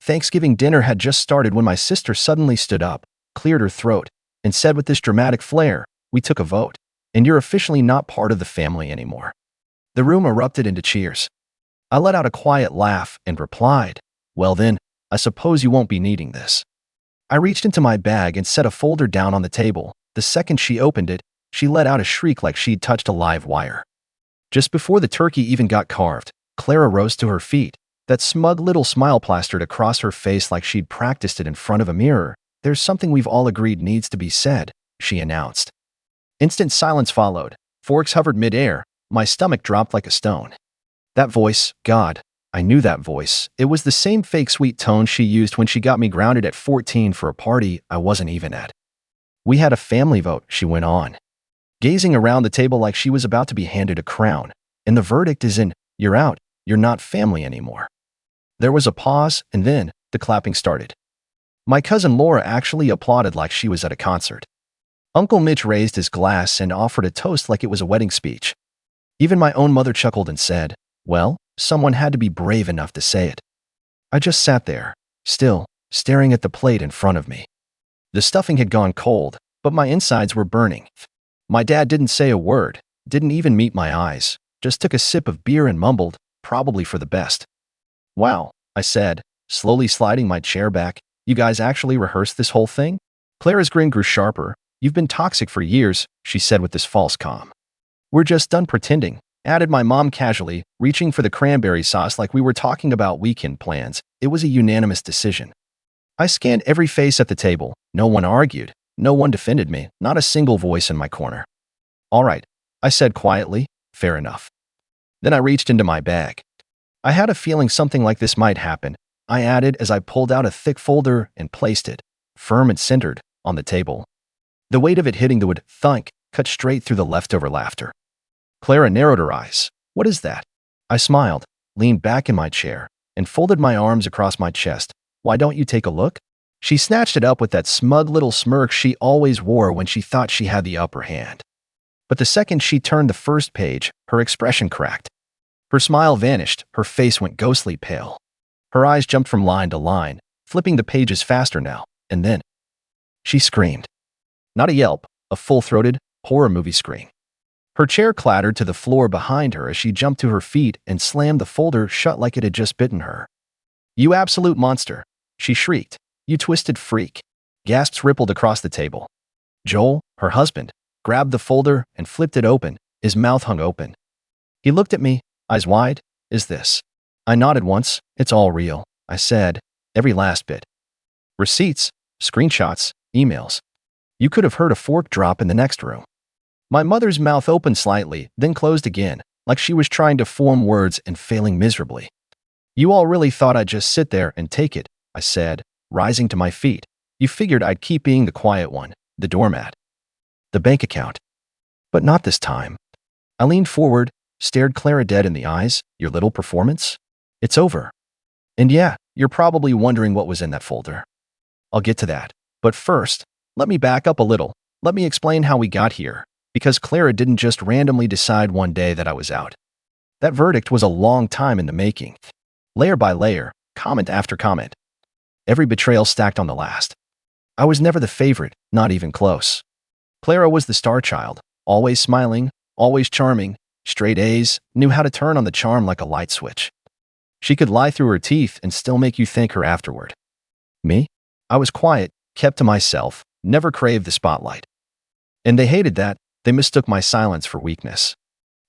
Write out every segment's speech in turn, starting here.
Thanksgiving dinner had just started when my sister suddenly stood up, cleared her throat, and said with this dramatic flair, "We took a vote, and you're officially not part of the family anymore." The room erupted into cheers. I let out a quiet laugh and replied, "Well then, I suppose you won't be needing this." I reached into my bag and set a folder down on the table. The second she opened it, she let out a shriek like she'd touched a live wire. Just before the turkey even got carved, Clara rose to her feet, that smug little smile plastered across her face like she'd practiced it in front of a mirror. "There's something we've all agreed needs to be said," she announced. Instant silence followed. Forks hovered mid-air. My stomach dropped like a stone. That voice, God, I knew that voice. It was the same fake sweet tone she used when she got me grounded at 14 for a party I wasn't even at. "We had a family vote," she went on, gazing around the table like she was about to be handed a crown. "And the verdict is in, you're out. You're not family anymore." There was a pause, and then the clapping started. My cousin Laura actually applauded like she was at a concert. Uncle Mitch raised his glass and offered a toast like it was a wedding speech. Even my own mother chuckled and said, "Well, someone had to be brave enough to say it." I just sat there, still, staring at the plate in front of me. The stuffing had gone cold, but my insides were burning. My dad didn't say a word, didn't even meet my eyes, just took a sip of beer and mumbled, "Probably for the best." "Wow," I said, slowly sliding my chair back. "You guys actually rehearsed this whole thing?" Clara's grin grew sharper. "You've been toxic for years," she said with this false calm. "We're just done pretending," added my mom casually, reaching for the cranberry sauce like we were talking about weekend plans. It was a unanimous decision. I scanned every face at the table. No one argued. No one defended me. Not a single voice in my corner. "All right," I said quietly. "Fair enough." Then I reached into my bag. "I had a feeling something like this might happen," I added as I pulled out a thick folder and placed it, firm and centered, on the table. The weight of it hitting the wood, thunk, cut straight through the leftover laughter. Clara narrowed her eyes. "What is that?" I smiled, leaned back in my chair, and folded my arms across my chest. "Why don't you take a look?" She snatched it up with that smug little smirk she always wore when she thought she had the upper hand. But the second she turned the first page, her expression cracked. Her smile vanished, her face went ghostly pale. Her eyes jumped from line to line, flipping the pages faster now, and then she screamed. Not a yelp, a full-throated, horror movie scream. Her chair clattered to the floor behind her as she jumped to her feet and slammed the folder shut like it had just bitten her. "You absolute monster!" she shrieked. "You twisted freak!" Gasps rippled across the table. Joel, her husband, grabbed the folder and flipped it open, his mouth hung open. He looked at me, eyes wide. "Is this?" I nodded once. "It's all real," I said, every last bit. Receipts, screenshots, emails. You could have heard a fork drop in the next room. My mother's mouth opened slightly, then closed again, like she was trying to form words and failing miserably. "You all really thought I'd just sit there and take it," I said, rising to my feet. "You figured I'd keep being the quiet one, the doormat. The bank account. But not this time." I leaned forward, stared Clara dead in the eyes. "Your little performance? It's over. And yeah, you're probably wondering what was in that folder. I'll get to that. But first, let me back up a little. Let me explain how we got here. Because Clara didn't just randomly decide one day that I was out. That verdict was a long time in the making. Layer by layer, comment after comment. Every betrayal stacked on the last. I was never the favorite, not even close. Clara was the star child, always smiling, always charming, straight A's, knew how to turn on the charm like a light switch. She could lie through her teeth and still make you thank her afterward. Me? I was quiet, kept to myself, never craved the spotlight. And they hated that. They mistook my silence for weakness.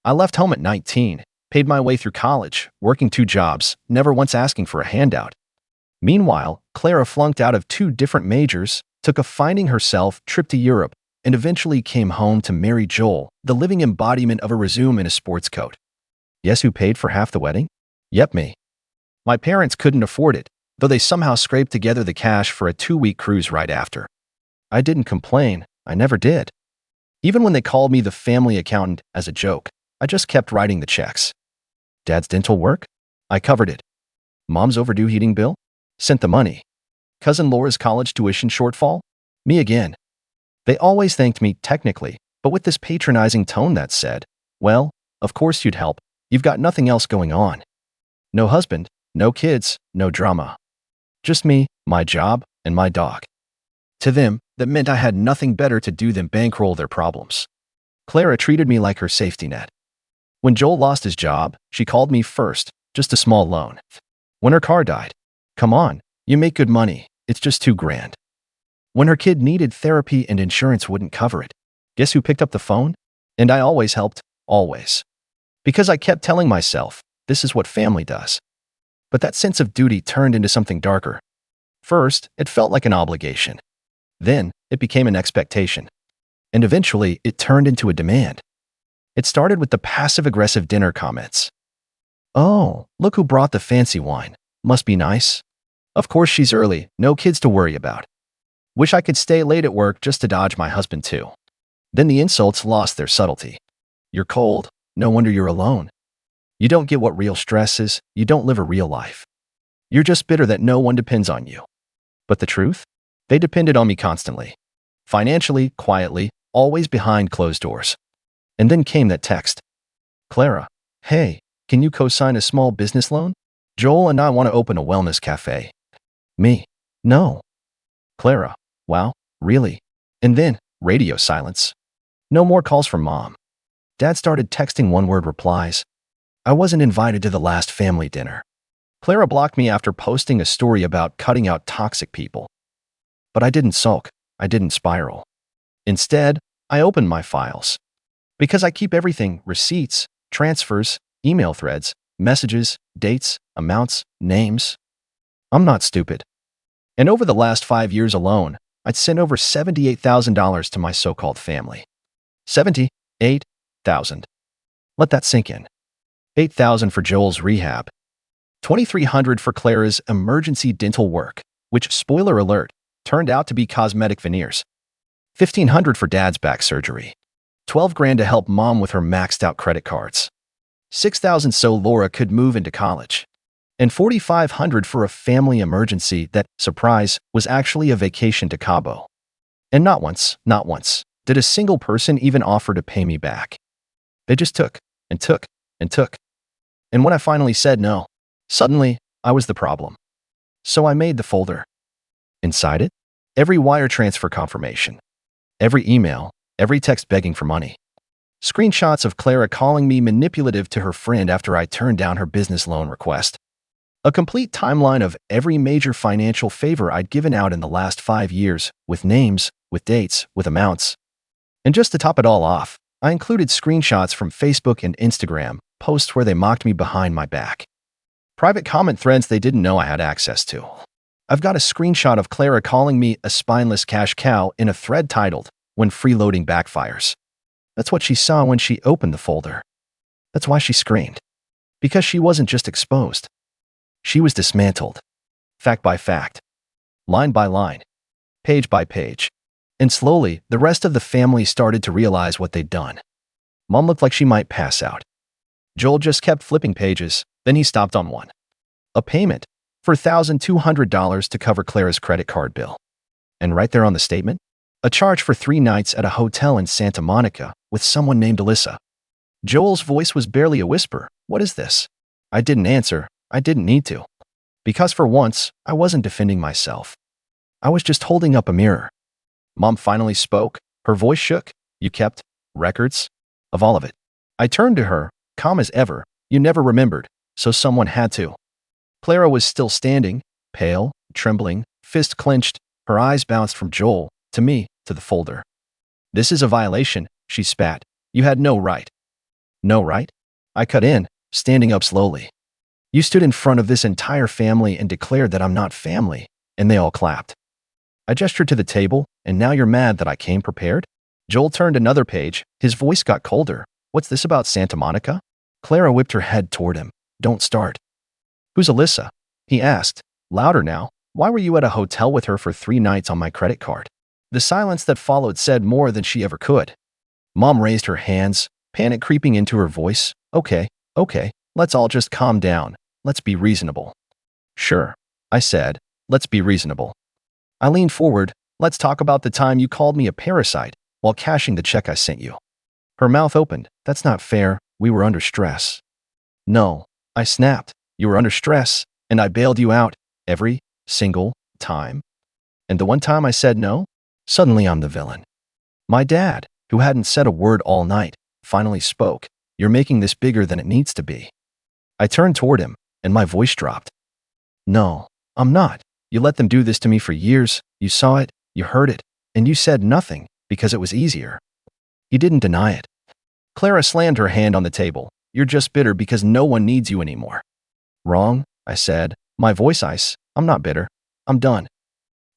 I left home at 19, paid my way through college, working 2 jobs, never once asking for a handout. Meanwhile, Clara flunked out of 2 different majors, took a finding herself trip to Europe, and eventually came home to marry Joel, the living embodiment of a resume in a sports coat. Guess who paid for half the wedding? Yep, me. My parents couldn't afford it, though they somehow scraped together the cash for a 2-week cruise right after. I didn't complain. I never did. Even when they called me the family accountant as a joke, I just kept writing the checks. Dad's dental work? I covered it. Mom's overdue heating bill? Sent the money. Cousin Laura's college tuition shortfall? Me again. They always thanked me technically, but with this patronizing tone that said, "Well, of course you'd help. You've got nothing else going on. No husband, no kids, no drama. Just me, my job, and my dog. To them, that meant I had nothing better to do than bankroll their problems. Clara treated me like her safety net. When Joel lost his job, she called me first, just a small loan. When her car died, come on, you make good money, it's just $2,000. When her kid needed therapy and insurance wouldn't cover it, guess who picked up the phone? And I always helped, always. Because I kept telling myself, this is what family does. But that sense of duty turned into something darker. First, it felt like an obligation. Then, it became an expectation. And eventually, it turned into a demand. It started with the passive-aggressive dinner comments. Oh, look who brought the fancy wine. Must be nice. Of course she's early, no kids to worry about. Wish I could stay late at work just to dodge my husband too. Then the insults lost their subtlety. You're cold, no wonder you're alone. You don't get what real stress is, you don't live a real life. You're just bitter that no one depends on you. But the truth? They depended on me constantly. Financially, quietly, always behind closed doors. And then came that text. Clara, hey, can you co-sign a small business loan? Joel and I want to open a wellness cafe. Me, no. Clara, wow, really? And then, radio silence. No more calls from Mom. Dad started texting one-word replies. I wasn't invited to the last family dinner. Clara blocked me after posting a story about cutting out toxic people. But I didn't sulk, I didn't spiral. Instead, I opened my files. Because I keep everything, receipts, transfers, email threads, messages, dates, amounts, names. I'm not stupid. And over the last 5 years alone, I'd sent over $78,000 to my so-called family. 78,000. Let that sink in. 8,000 for Joel's rehab. 2,300 for Clara's emergency dental work, which, spoiler alert, turned out to be cosmetic veneers. 1,500 for Dad's back surgery. 12 grand to help Mom with her maxed out credit cards. 6,000 so Laura could move into college. And 4,500 for a family emergency that, surprise, was actually a vacation to Cabo. And not once, did a single person even offer to pay me back. They just took, and took, and took. And when I finally said no, suddenly, I was the problem. So I made the folder. Inside it, every wire transfer confirmation. Every email, every text begging for money. Screenshots of Clara calling me manipulative to her friend after I turned down her business loan request. A complete timeline of every major financial favor I'd given out in the last 5 years, with names, with dates, with amounts. And just to top it all off, I included screenshots from Facebook and Instagram, posts where they mocked me behind my back. Private comment threads they didn't know I had access to. I've got a screenshot of Clara calling me a spineless cash cow in a thread titled, When Freeloading Backfires. That's what she saw when she opened the folder. That's why she screamed. Because she wasn't just exposed. She was dismantled. Fact by fact. Line by line. Page by page. And slowly, the rest of the family started to realize what they'd done. Mom looked like she might pass out. Joel just kept flipping pages, then he stopped on one. A payment for $1,200 to cover Clara's credit card bill. And right there on the statement, a charge for 3 nights at a hotel in Santa Monica with someone named Alyssa. Joel's voice was barely a whisper. What is this? I didn't answer. I didn't need to. Because for once, I wasn't defending myself. I was just holding up a mirror. Mom finally spoke. Her voice shook. You kept records of all of it. I turned to her, calm as ever. You never remembered, so someone had to. Clara was still standing, pale, trembling, fist clenched. Her eyes bounced from Joel, to me, to the folder. This is a violation, she spat. You had no right. No right? I cut in, standing up slowly. You stood in front of this entire family and declared that I'm not family, and they all clapped. I gestured to the table, and now you're mad that I came prepared? Joel turned another page. His voice got colder. What's this about Santa Monica? Clara whipped her head toward him. Don't start. Who's Alyssa? He asked. Louder now. Why were you at a hotel with her for 3 nights on my credit card? The silence that followed said more than she ever could. Mom raised her hands, panic creeping into her voice. Okay, let's all just calm down. Let's be reasonable. Sure, I said. Let's be reasonable. I leaned forward. Let's talk about the time you called me a parasite while cashing the check I sent you. Her mouth opened. That's not fair. We were under stress. No, I snapped. You were under stress, and I bailed you out every single time. And the one time I said no, suddenly I'm the villain. My dad, who hadn't said a word all night, finally spoke. You're making this bigger than it needs to be. I turned toward him, and my voice dropped. No, I'm not. You let them do this to me for years. You saw it, you heard it, and you said nothing because it was easier. He didn't deny it. Clara slammed her hand on the table. You're just bitter because no one needs you anymore. Wrong, I said, my voice ice. I'm not bitter. I'm done.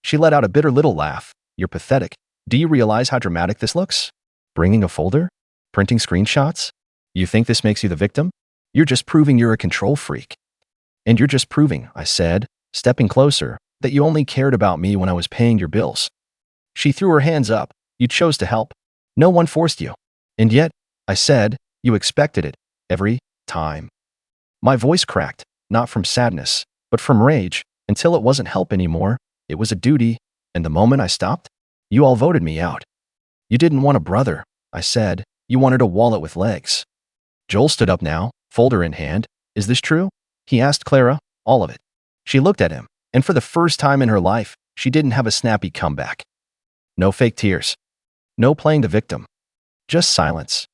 She let out a bitter little laugh. You're pathetic. Do you realize how dramatic this looks? Bringing a folder? Printing screenshots? You think this makes you the victim? You're just proving you're a control freak. And you're just proving, I said, stepping closer, that you only cared about me when I was paying your bills. She threw her hands up. You chose to help. No one forced you. And yet, I said, you expected it, every time. My voice cracked, not from sadness, but from rage, until it wasn't help anymore. It was a duty, and the moment I stopped, you all voted me out. You didn't want a brother, I said. You wanted a wallet with legs. Joel stood up now, folder in hand. Is this true? He asked Clara. All of it. She looked at him, and for the first time in her life, she didn't have a snappy comeback. No fake tears. No playing the victim. Just silence.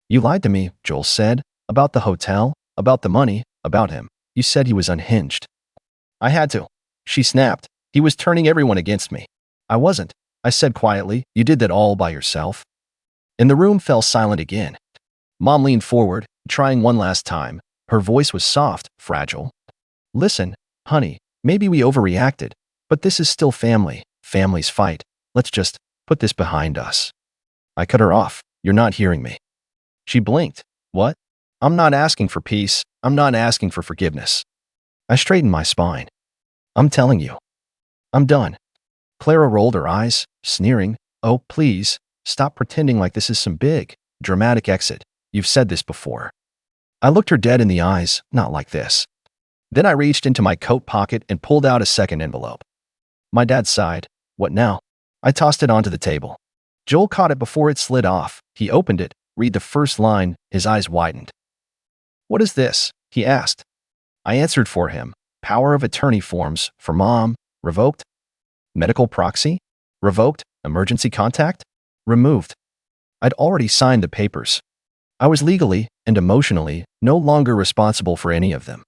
You lied to me, Joel said, about the hotel, about the money, about him. You said he was unhinged. I had to. She snapped. He was turning everyone against me. I wasn't. I said quietly, you did that all by yourself. And the room fell silent again. Mom leaned forward, trying one last time. Her voice was soft, fragile. Listen, honey, maybe we overreacted, but this is still family. Families fight. Let's just put this behind us. I cut her off. You're not hearing me. She blinked. What? I'm not asking for peace. I'm not asking for forgiveness. I straightened my spine. I'm telling you. I'm done. Clara rolled her eyes, sneering. Oh, please, stop pretending like this is some big, dramatic exit. You've said this before. I looked her dead in the eyes, not like this. Then I reached into my coat pocket and pulled out a second envelope. My dad sighed. What now? I tossed it onto the table. Joel caught it before it slid off. He opened it, read the first line, his eyes widened. What is this? He asked. I answered for him. Power of attorney forms for mom, revoked. Medical proxy, revoked. Emergency contact, removed. I'd already signed the papers. I was legally and emotionally no longer responsible for any of them.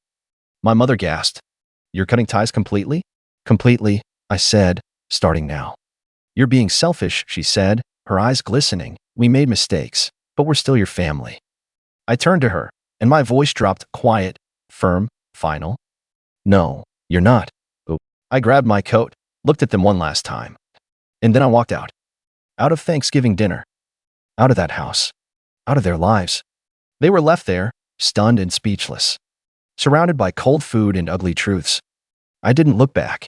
My mother gasped. You're cutting ties completely? Completely, I said, starting now. You're being selfish, she said, her eyes glistening. We made mistakes, but we're still your family. I turned to her, and my voice dropped quiet, firm, final. No, you're not. Oop. I grabbed my coat, looked at them one last time. And then I walked out. Out of Thanksgiving dinner. Out of that house. Out of their lives. They were left there, stunned and speechless. Surrounded by cold food and ugly truths. I didn't look back.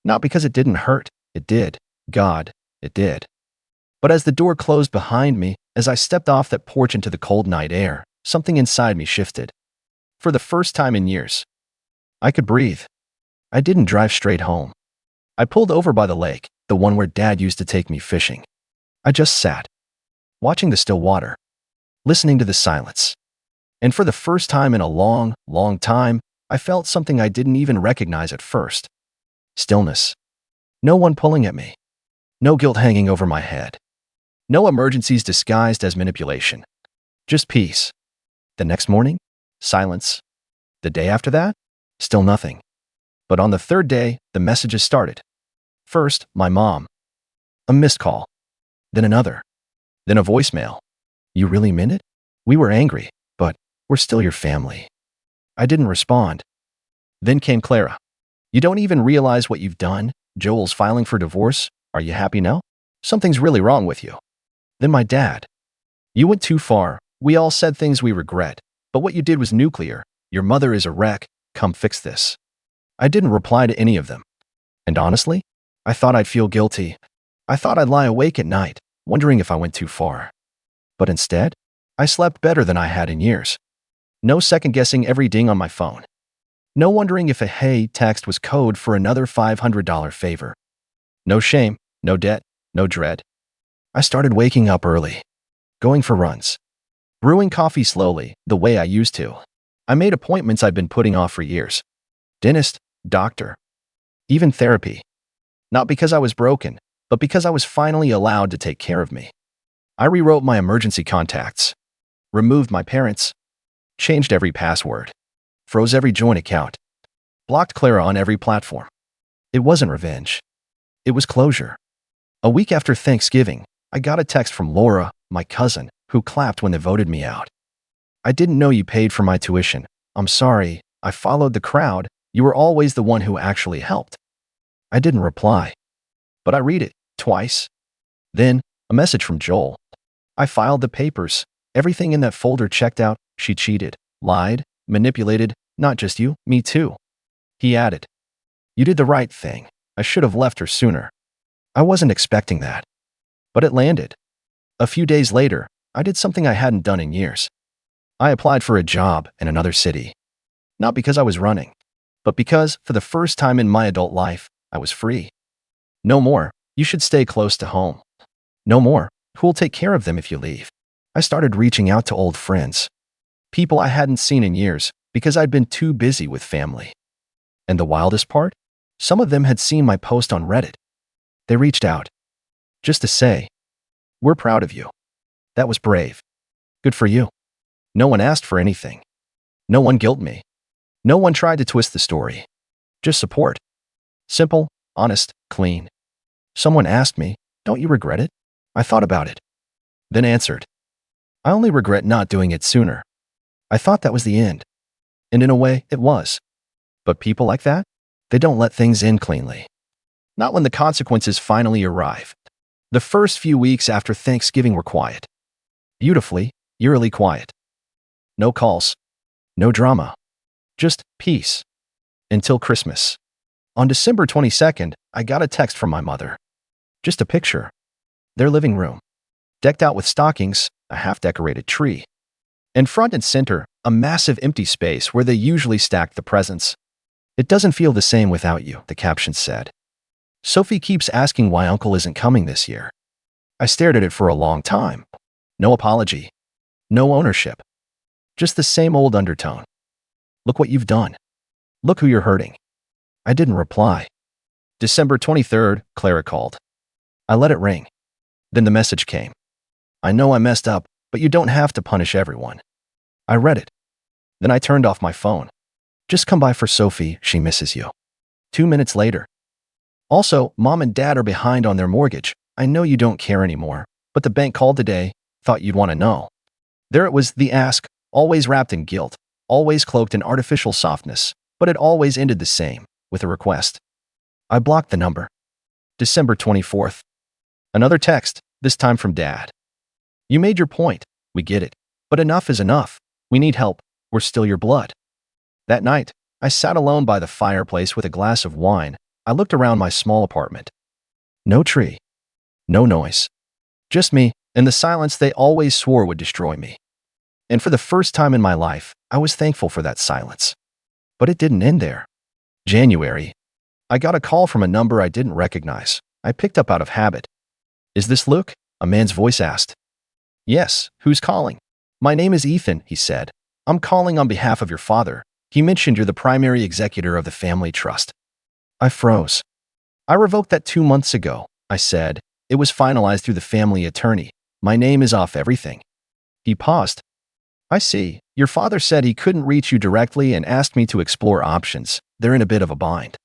Not because it didn't hurt. It did. God, it did. But as the door closed behind me, as I stepped off that porch into the cold night air, something inside me shifted. For the first time in years, I could breathe. I didn't drive straight home. I pulled over by the lake, the one where Dad used to take me fishing. I just sat, watching the still water, listening to the silence. And for the first time in a long, long time, I felt something I didn't even recognize at first. Stillness. No one pulling at me. No guilt hanging over my head. No emergencies disguised as manipulation. Just peace. The next morning, silence. The day after that, still nothing. But on the third day, the messages started. First, my mom. A missed call. Then another. Then a voicemail. You really meant it? We were angry, but we're still your family. I didn't respond. Then came Clara. You don't even realize what you've done. Joel's filing for divorce. Are you happy now? Something's really wrong with you. Then my dad. You went too far. We all said things we regret, but what you did was nuclear. Your mother is a wreck. Come fix this. I didn't reply to any of them. And honestly, I thought I'd feel guilty. I thought I'd lie awake at night, wondering if I went too far. But instead, I slept better than I had in years. No second-guessing every ding on my phone. No wondering if a hey text was code for another $500 favor. No shame, no debt, no dread. I started waking up early, going for runs, brewing coffee slowly, the way I used to. I made appointments I'd been putting off for years. Dentist, doctor. even therapy. Not because I was broken, but because I was finally allowed to take care of me. I rewrote my emergency contacts, removed my parents, changed every password, froze every joint account, blocked Clara on every platform. It wasn't revenge. It was closure. A week after Thanksgiving, I got a text from Laura, my cousin, who clapped when they voted me out. "I didn't know you paid for my tuition. I'm sorry. I followed the crowd. You were always the one who actually helped." I didn't reply, but I read it twice. Then, a message from Joel. "I filed the papers. Everything in that folder checked out. She cheated, lied, manipulated, not just you, me too." He added, "You did the right thing. I should have left her sooner." I wasn't expecting that, but it landed. A few days later, I did something I hadn't done in years. I applied for a job in another city. Not because I was running, but because, for the first time in my adult life, I was free. No more, "You should stay close to home." No more, "Who'll take care of them if you leave?" I started reaching out to old friends, people I hadn't seen in years because I'd been too busy with family. And the wildest part? Some of them had seen my post on Reddit. They reached out, just to say, "We're proud of you. That was brave. Good for you." No one asked for anything. No one guilted me. No one tried to twist the story. Just support. Simple, honest, clean. Someone asked me, "Don't you regret it?" I thought about it, then answered, "I only regret not doing it sooner." I thought that was the end. And in a way, it was. But people like that, they don't let things end cleanly. Not when the consequences finally arrive. The first few weeks after Thanksgiving were quiet. Beautifully, eerily quiet. No calls. No drama. Just peace. Until Christmas. On December 22nd, I got a text from my mother. Just a picture. Their living room. Decked out with stockings, a half-decorated tree. And front and center, a massive empty space where they usually stacked the presents. "It doesn't feel the same without you," the caption said. "Sophie keeps asking why Uncle isn't coming this year." I stared at it for a long time. No apology. No ownership. Just the same old undertone. "Look what you've done. Look who you're hurting." I didn't reply. December 23rd, Clara called. I let it ring. Then the message came. "I know I messed up, but you don't have to punish everyone." I read it. Then I turned off my phone. "Just come by for Sophie, she misses you." 2 minutes later. "Also, Mom and Dad are behind on their mortgage. I know you don't care anymore, but the bank called today, thought you'd want to know." There it was, the ask, always wrapped in guilt, always cloaked in artificial softness, but it always ended the same, with a request. I blocked the number. December 24th. Another text, this time from Dad. "You made your point. We get it. But enough is enough. We need help. We're still your blood." That night, I sat alone by the fireplace with a glass of wine. I looked around my small apartment. No tree. No noise. Just me, and the silence they always swore would destroy me. And for the first time in my life, I was thankful for that silence. But it didn't end there. January. I got a call from a number I didn't recognize. I picked up out of habit. "Is this Luke?" a man's voice asked. "Yes, who's calling?" "My name is Ethan," he said. "I'm calling on behalf of your father. He mentioned you're the primary executor of the family trust." I froze. "I revoked that 2 months ago," I said. "It was finalized through the family attorney. My name is off everything." He paused. "I see. Your father said he couldn't reach you directly and asked me to explore options. They're in a bit of a bind."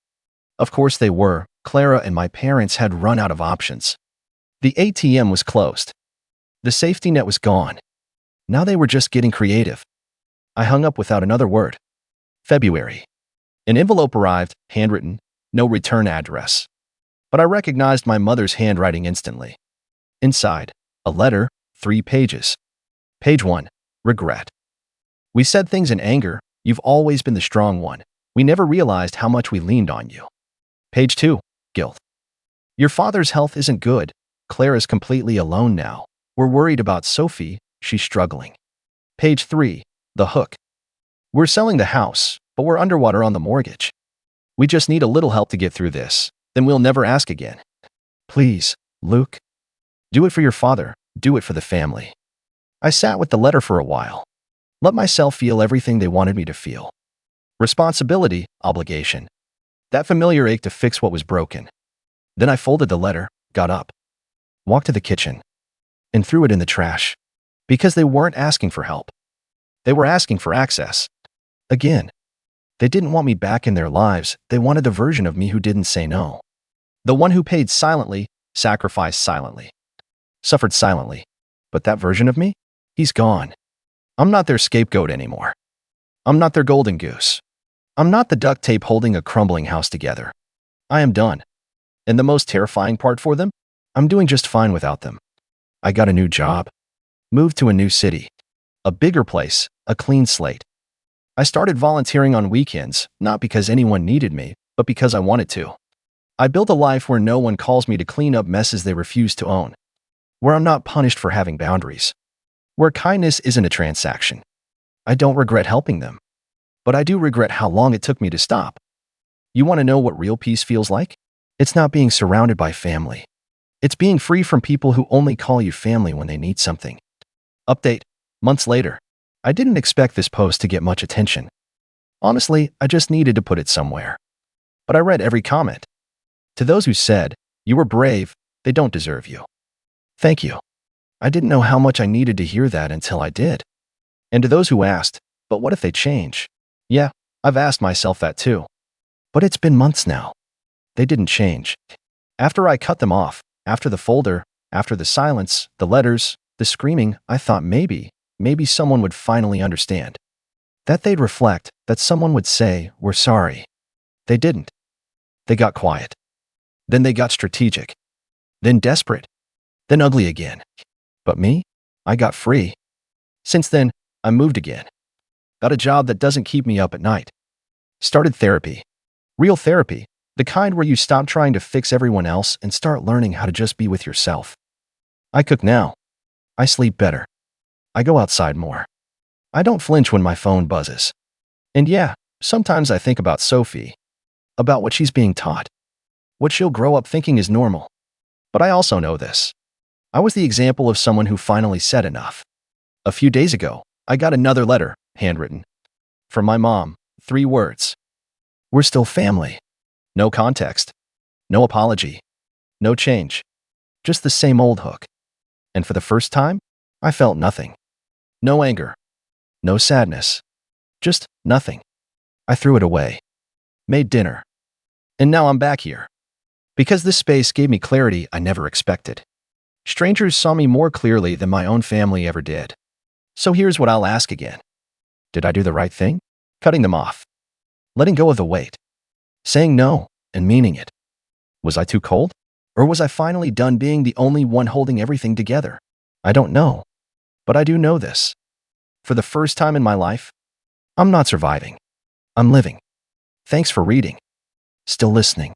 Of course they were. Clara and my parents had run out of options. The ATM was closed. The safety net was gone. Now they were just getting creative. I hung up without another word. February. An envelope arrived, handwritten, no return address. But I recognized my mother's handwriting instantly. Inside, a letter, 3 pages. Page 1. Regret. "We said things in anger. You've always been the strong one. We never realized how much we leaned on you." Page 2. Guilt. "Your father's health isn't good. Clara's completely alone now. We're worried about Sophie. She's struggling." Page 3. The hook. "We're selling the house, but we're underwater on the mortgage. We just need a little help to get through this. Then we'll never ask again. Please, Luke. Do it for your father. Do it for the family." I sat with the letter for a while. Let myself feel everything they wanted me to feel. Responsibility, obligation. That familiar ache to fix what was broken. Then I folded the letter, got up, walked to the kitchen, and threw it in the trash. Because they weren't asking for help. They were asking for access. Again. They didn't want me back in their lives. They wanted the version of me who didn't say no. The one who paid silently, sacrificed silently, suffered silently. But that version of me? He's gone. I'm not their scapegoat anymore. I'm not their golden goose. I'm not the duct tape holding a crumbling house together. I am done. And the most terrifying part for them? I'm doing just fine without them. I got a new job. Moved to a new city. A bigger place, a clean slate. I started volunteering on weekends, not because anyone needed me, but because I wanted to. I built a life where no one calls me to clean up messes they refuse to own. Where I'm not punished for having boundaries. Where kindness isn't a transaction. I don't regret helping them. But I do regret how long it took me to stop. You want to know what real peace feels like? It's not being surrounded by family. It's being free from people who only call you family when they need something. Update. Months later. I didn't expect this post to get much attention. Honestly, I just needed to put it somewhere. But I read every comment. To those who said, "You were brave, they don't deserve you." Thank you. I didn't know how much I needed to hear that until I did. And to those who asked, "But what if they change?" Yeah, I've asked myself that too. But it's been months now. They didn't change. After I cut them off, after the folder, after the silence, the letters, the screaming, I thought maybe someone would finally understand. That they'd reflect, that someone would say, "We're sorry." They didn't. They got quiet. Then they got strategic. Then desperate. Then ugly again. But me? I got free. Since then, I moved again. Got a job that doesn't keep me up at night. Started therapy. Real therapy. The kind where you stop trying to fix everyone else and start learning how to just be with yourself. I cook now. I sleep better. I go outside more. I don't flinch when my phone buzzes. And yeah, sometimes I think about Sophie. About what she's being taught. What she'll grow up thinking is normal. But I also know this. I was the example of someone who finally said enough. A few days ago, I got another letter, handwritten. From my mom, 3 words. We're still family. No context. No apology. No change. Just the same old hook. And for the first time, I felt nothing. No anger. No sadness. Just nothing. I threw it away. Made dinner. And now I'm back here. Because this space gave me clarity I never expected. Strangers saw me more clearly than my own family ever did. So here's what I'll ask again. Did I do the right thing? Cutting them off. Letting go of the weight. Saying no and meaning it. Was I too cold? Or was I finally done being the only one holding everything together? I don't know. But I do know this. For the first time in my life, I'm not surviving. I'm living. Thanks for reading. Still listening.